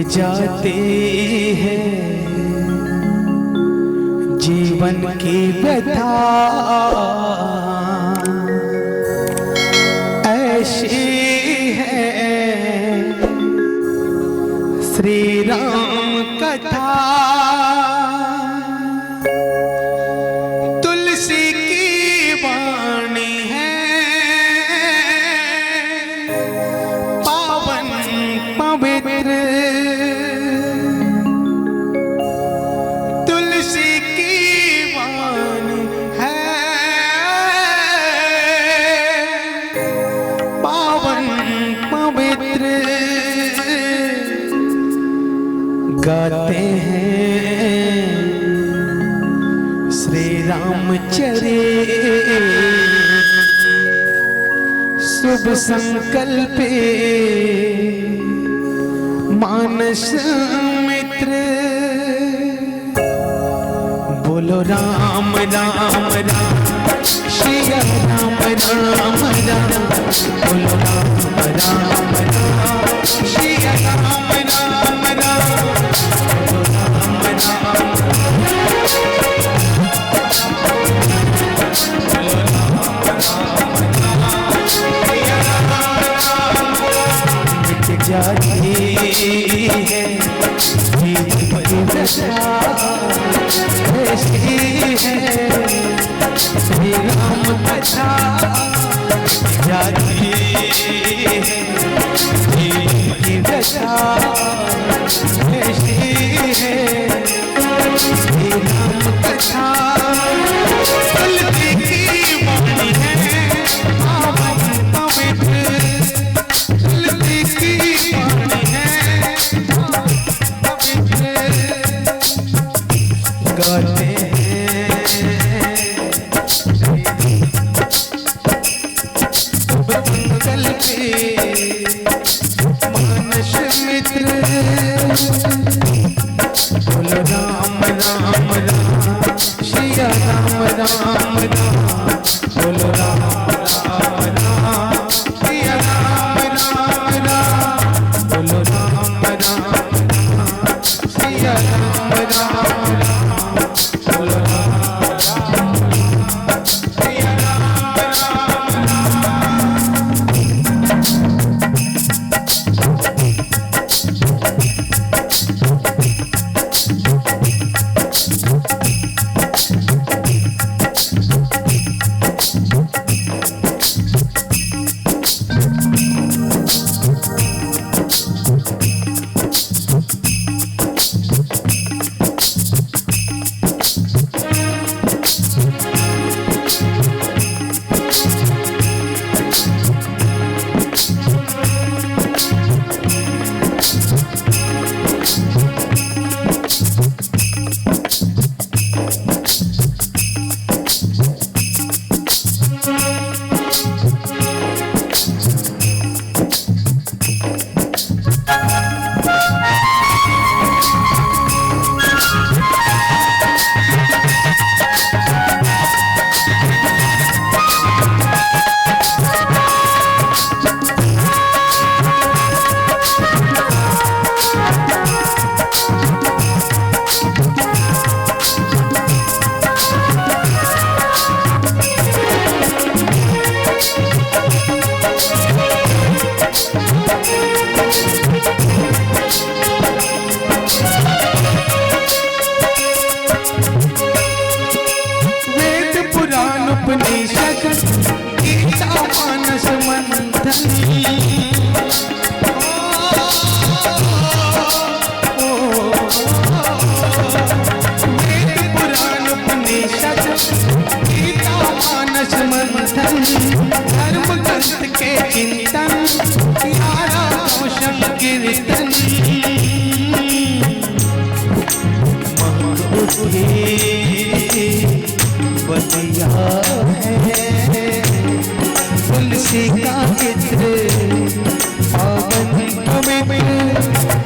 जाते हैं जीवन की व्यथा, ऐसी है श्री राम कथा। तुलसी की वाणी है पावन पवित्र, तुलसी की वाणी है पावन पवित्र। गाते हैं श्री रामचरित, शुभ संकल्प मानस मित्र। बोलो राम राम राम श्री राम राम राम, बोलो राम राम राम श्री राम राम राम, बोलो राम राम जाती है जीवन की दशा, ऐसी है श्री राम कथा। जाती है जीवन की दशा, ऐसी है श्री राम कथा। तुलसी की वाणी है पावन पवित्र, तुलसी की वाणी है पवित्र। गाते हैं शुभ संकल्प मानस मित्र। बोलो राम राम राम श्री राम राम राम, बोलो राम राम राम श्री राम राम राम, बोलो राम राम राम श्री राम राम राम, बोलो राम राम राम श्री राम राम गीता मानस मंथन। वेद पुराण उपनिषद गीता मानस मंथन, धर्म ग्रंथ के चिंतन 11 कोश कीर्तन। बतिया है तुलसी का चित्र पावन पवित्र,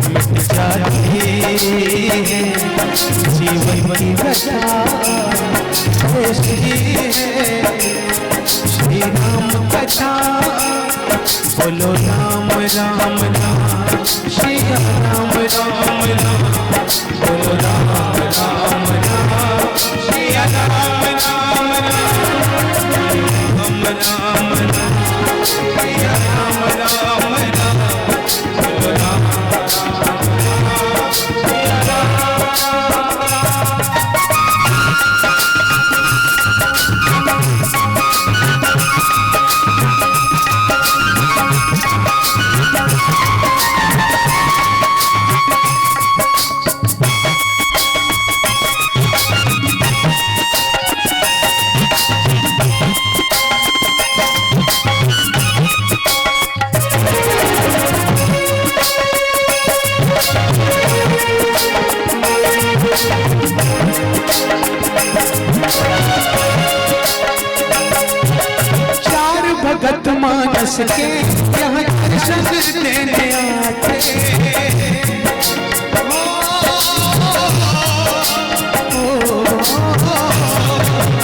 मिट जाती है जीवन की दशा, ऐसी है श्री राम कथा। बोलो राम राम राम सिया राम राम राम बोलो राम राम राम सिया राम राम राम राम राम सिया राम राम राम बोलो राम भगत मानस के यहाँ दर्शन देने आते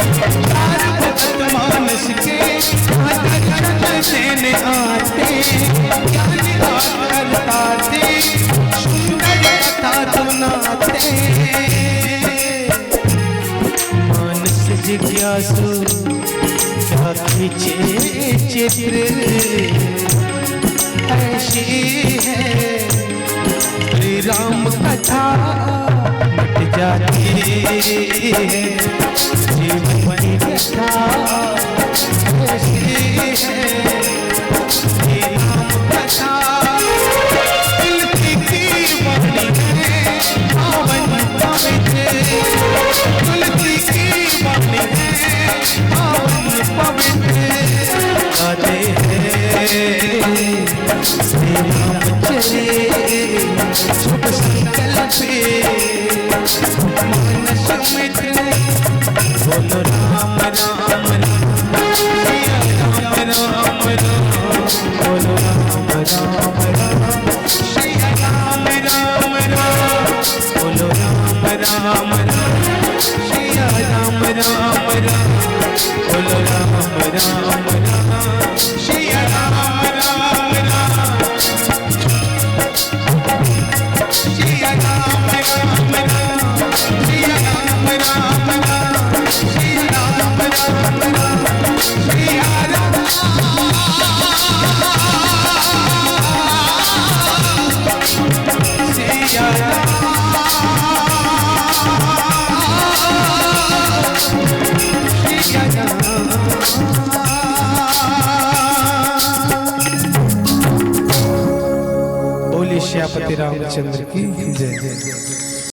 भगत मानस के यहाँ दर्शन देने आते करताते सुंदर कथा सुनाते मानस जिज्ञासु खींचे चित्र ऐसी है श्री राम कथा मिट जाती है जीवन की कथा ऐसी है श्री राम कथा तुलसी की वाणी है पावन पवित्र तुलसी की वाणी है पावन पवित्र गाते हैं श्री राम चले शुभ संकल्प मानस मित्र बोलो राम राम राम सिया राम राम राम बोलो राम राम राम सिया राम राम राम बोलो राम राम राम सिया राम राम राम बोलो राम राम राम सिया राम राम राम सिया राम राम राम सिया राम राम राम सिया राम राम राम सिया राम सिया बोले श्यापति रामचंद्र की जय जय।